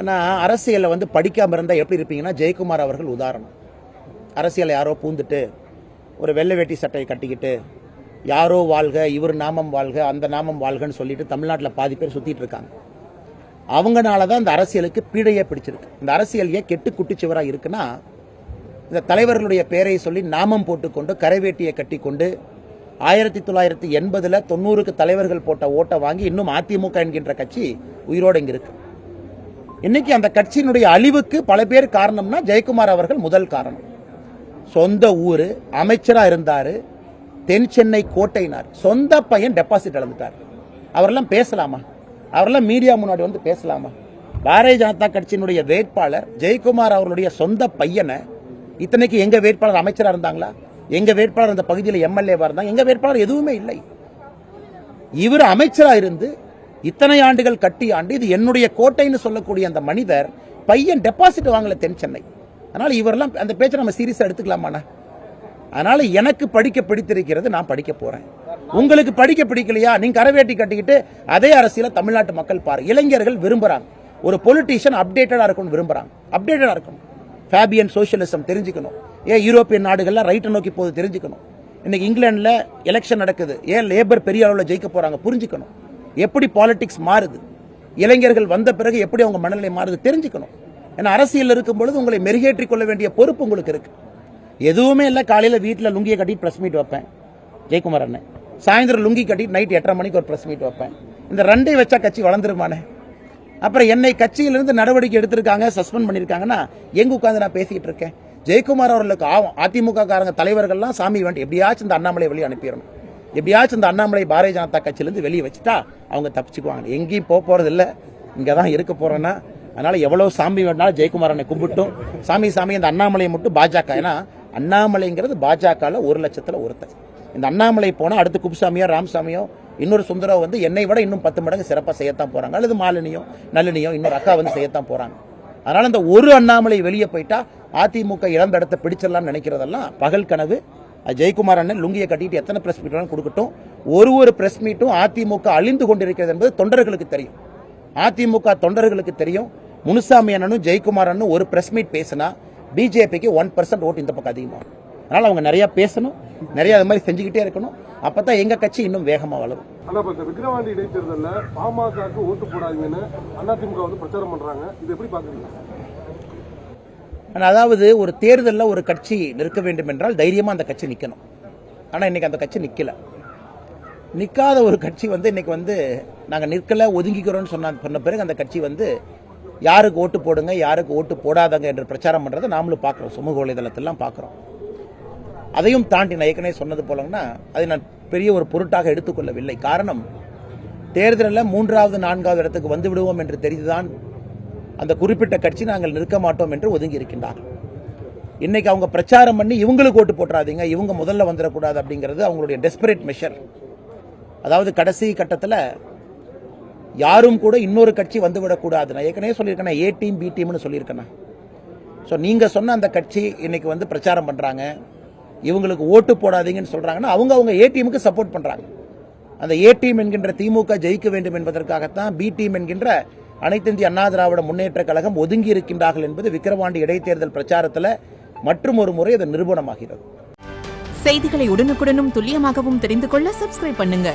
ஆனால் அரசியலை வந்து படிக்காமல் இருந்தால் எப்படி இருப்பீங்கன்னா ஜெயக்குமார் அவர்கள் உதாரணம். அரசியலை யாரோ பூந்துட்டு ஒரு வெள்ளை வேட்டி சட்டையை கட்டிக்கிட்டு யாரோ வாழ்க, இவர் நாமம் வாழ்க, அந்த நாமம் வாழ்கன்னு சொல்லிட்டு தமிழ்நாட்டில் பாதி பேர் சுற்றிட்டு இருக்காங்க. அவங்கனால தான் இந்த அரசியலுக்கு பீடையே பிடிச்சிருக்கு. இந்த அரசியல் ஏன் கெட்டு குட்டிச்சுவராக இருக்குன்னா, இந்த தலைவர்களுடைய பேரை சொல்லி நாமம் போட்டுக்கொண்டு கரைவேட்டியை கட்டி கொண்டு 1980 90க்கு தலைவர்கள் போட்ட ஓட்டை வாங்கி இன்னும் அதிமுக என்கின்ற கட்சி உயிரோடு இங்கே இருக்கு. இன்னைக்கு அந்த கட்சியினுடைய அழிவுக்கு பல பேர் காரணம்னா ஜெயக்குமார் அவர்கள் முதல் காரணம். சொந்த ஊர், அமைச்சராக இருந்தார், தென் சென்னை கோட்டையினார், சொந்த பையன் டெபாசிட் இழந்துட்டார். அவரெல்லாம் பேசலாமா? அவரெல்லாம் மீடியா முன்னாடி வந்து பேசலாமா? பாரதிய ஜனதா கட்சியினுடைய வேட்பாளர் ஜெயக்குமார் அவர்களுடைய சொந்த பையனை, இத்தனைக்கு எங்க வேட்பாளர் அமைச்சராக இருந்தாங்களா? எங்க வேட்பாளர் அந்த பகுதியில் எம்எல்ஏவா இருந்தாங்க? எங்க வேட்பாளர் எதுவுமே இல்லை. இவர் அமைச்சராக இருந்து இத்தனை ஆண்டுகள் கட்டி ஆண்டு இது என்னுடைய கோட்டைன்னு சொல்லக்கூடிய அந்த மனிதர் பையன் டெபாசிட் வாங்கல தென் சென்னை. அதனால இவரெல்லாம் அந்த பேச்சை நம்ம சீரியஸா எடுத்துக்கலாமாண்ணா? அதனால எனக்கு படிக்க பிடித்திருக்கிறது, நான் படிக்க போறேன். உங்களுக்கு படிக்க பிடிக்கலையா? நீங்க கரவேட்டி கட்டிக்கிட்டு அதே அரசியல தமிழ்நாட்டு மக்கள் பாருங்க. இளைஞர்கள் விரும்புறாங்க, ஒரு பொலிட்டீஷியன் அப்டேட்டடா இருக்கணும் விரும்புறாங்க. அப்டேட்டடா இருக்கணும், ஃபேபியன் சோசியலிசம் தெரிஞ்சுக்கணும். ஏன் யூரோப்பியன் நாடுகள்லாம் ரைட்டை நோக்கி போது தெரிஞ்சுக்கணும். இன்னைக்கு இங்கிலாந்துல எலெக்ஷன் நடக்குது, ஏன் லேபர் பெரிய அளவில் ஜெயிக்க போறாங்க புரிஞ்சுக்கணும். எப்படி பாலிடிக்ஸ் மாறுது, இளைஞர்கள் வந்த பிறகு எப்படி அவங்க மனநிலை மாறுது தெரிஞ்சுக்கணும். ஏன்னா அரசியல் இருக்கும் பொழுது உங்களை மெருகேற்றிக் கொள்ள வேண்டிய பொறுப்பு உங்களுக்கு இருக்கு. எதுவுமே இல்லை, காலையில் வீட்டில் லுங்கியை கட்டிட்டு ப்ரெஸ் மீட் வைப்பேன் ஜெயக்குமார் அண்ணன், சாயந்தரம் லுங்கி கட்டிட்டு நைட் 8:30 மணிக்கு ஒரு ப்ரெஸ் மீட் வைப்பேன். இந்த ரெண்டை வச்சா கட்சி வளர்ந்துருமானே? அப்புறம் என்னை கட்சியிலிருந்து நடவடிக்கை எடுத்திருக்காங்க, சஸ்பெண்ட் பண்ணியிருக்காங்கன்னா எங்க உட்காந்து நான் பேசிக்கிட்டு இருக்கேன்? ஜெயக்குமார் அவர்களுக்கு அதிமுக காரங்க தலைவர்கள்லாம் சாமி வேண்டி எப்படியாச்சும் இந்த அண்ணாமலை வெளியே அனுப்பிடணும், எப்படியாச்சும் இந்த அண்ணாமலை பாரதிய ஜனதா கட்சியிலிருந்து வெளியே வச்சுட்டா அவங்க தப்பிச்சுக்குவாங்க. எங்கேயும் போக போறது இல்லை, இங்கே தான் இருக்க போறேன்னா. அதனால எவ்வளவு சாமி வேணாலும் ஜெயக்குமார் அண்ணனை கும்பிட்டும் சாமி இந்த அண்ணாமலையை மட்டும் பாஜக, ஏன்னா அண்ணாமலைங்கிறது பாஜகவில் 1 லட்சத்தில் ஒருத்தர். இந்த அண்ணாமலை போனால் அடுத்து குப்புசாமியோ ராமசாமியோ இன்னொரு சுந்தரம் வந்து என்னை விட இன்னும் 10 மடங்கு சிறப்பாக செய்யத்தான் போறாங்க, அல்லது மாலினியோ நளினியோ இன்னொரு அக்கா வந்து செய்யத்தான் போறாங்க. அதனால இந்த ஒரு அண்ணாமலை வெளியே போயிட்டா அதிமுக இழந்த இடத்தை பிடிச்சிடலாம்னு நினைக்கிறதெல்லாம் பகல் கனவு. ஜெயக்குமார் அண்ணன் லுங்கியை கட்டிட்டு எத்தனை பிரஸ் மீட் கொடுக்கட்டும். ஒரு பிரஸ் மீட்டும் அதிமுக அழிந்து கொண்டிருக்கிறது என்பது தொண்டர்களுக்கு தெரியும், அதிமுக தொண்டர்களுக்கு தெரியும். முனுசாமி அண்ணனும் ஜெயக்குமார் அண்ணனும் ஒரு பிரஸ் மீட் பேசினா பிஜேபிக்கு 1% ஓட்டு இந்த பக்கம் அதிகமாகும். அதனால அவங்க நிறைய பேசணும், நிறைய அது மாதிரி செஞ்சுக்கிட்டே இருக்கணும். அப்பதான் எங்க கட்சி இன்னும் வேகமா வளரும். விக்கிரவாண்டி இடைத்தேர்தலில் பாமகவுக்கு ஓட்டு போடாதீங்கன்னு அதிமுக வந்து பிரச்சாரம் பண்றாங்க, இது எப்படி பாக்குறீங்க? அதாவது ஒரு தேர்தலில் ஒரு கட்சி நிற்க வேண்டும் என்றால் தைரியமா அந்த கட்சி நிற்கணும். ஆனால் இன்னைக்கு அந்த கட்சி நிற்கல. நிற்காத ஒரு கட்சி வந்து இன்னைக்கு வந்து நாங்கள் நிற்கல ஒதுங்கிக்கிறோம்னு சொன்ன பிறகு அந்த கட்சி வந்து யாருக்கு ஓட்டு போடுங்க யாருக்கு ஓட்டு போடாதங்க என்று பிரச்சாரம் பண்ணுறதை நாமளும் பார்க்குறோம், சமூக வலைதளத்திலாம் பார்க்குறோம். அதையும் தாண்டி நான் ஏற்கனவே சொன்னது போலன்னா அதை நான் பெரிய ஒரு பொருட்டாக எடுத்துக்கொள்ளவில்லை. காரணம், தேர்தலில் 3வது 4வது இடத்துக்கு வந்து விடுவோம் என்று தெரிந்துதான் அந்த குறிப்பிட்ட கட்சி நாங்கள் நிற்க மாட்டோம் என்று ஒதுங்கி இருக்கின்றார்கள். இன்னைக்கு அவங்க பிரச்சாரம் பண்ணி இவங்களுக்கு ஓட்டு போட்டுறாதீங்க, இவங்க முதல்ல வந்துடக்கூடாது அப்படிங்கிறது அவங்களுடைய டெஸ்பரேட் மெஷர். அதாவது கடைசி கட்டத்தில் யாரும் கூட இன்னொரு கட்சி வந்துவிடக்கூடாது. நான் ஏற்கனவே சொல்லியிருக்கேன், ஏ டீம் பி டீம்னு சொல்லியிருக்கேன். ஸோ நீங்கள் சொன்ன அந்த கட்சி இன்னைக்கு வந்து பிரச்சாரம் பண்ணுறாங்க, இவங்களுக்கு ஓட்டு போடாதீங்கன்னு சொல்கிறாங்கன்னா அவங்க ஏ டீமுக்கு சப்போர்ட் பண்ணுறாங்க. அந்த ஏ டீம் என்கின்ற திமுக ஜெயிக்க வேண்டும் என்பதற்காகத்தான் பி டீம் என்கின்ற அனைத்து இந்திய அண்ணா திராவிட முன்னேற்ற கழகம் ஒதுங்கி இருக்கின்றார்கள் என்பது விக்கிரவாண்டி இடைத்தேர்தல் பிரச்சாரத்தில் மற்றும் ஒரு முறை அது நிரூபணமாகிறது. செய்திகளை உடனுக்குடனும் துல்லியமாகவும் தெரிந்து கொள்ள சப்ஸ்கிரைப் பண்ணுங்க.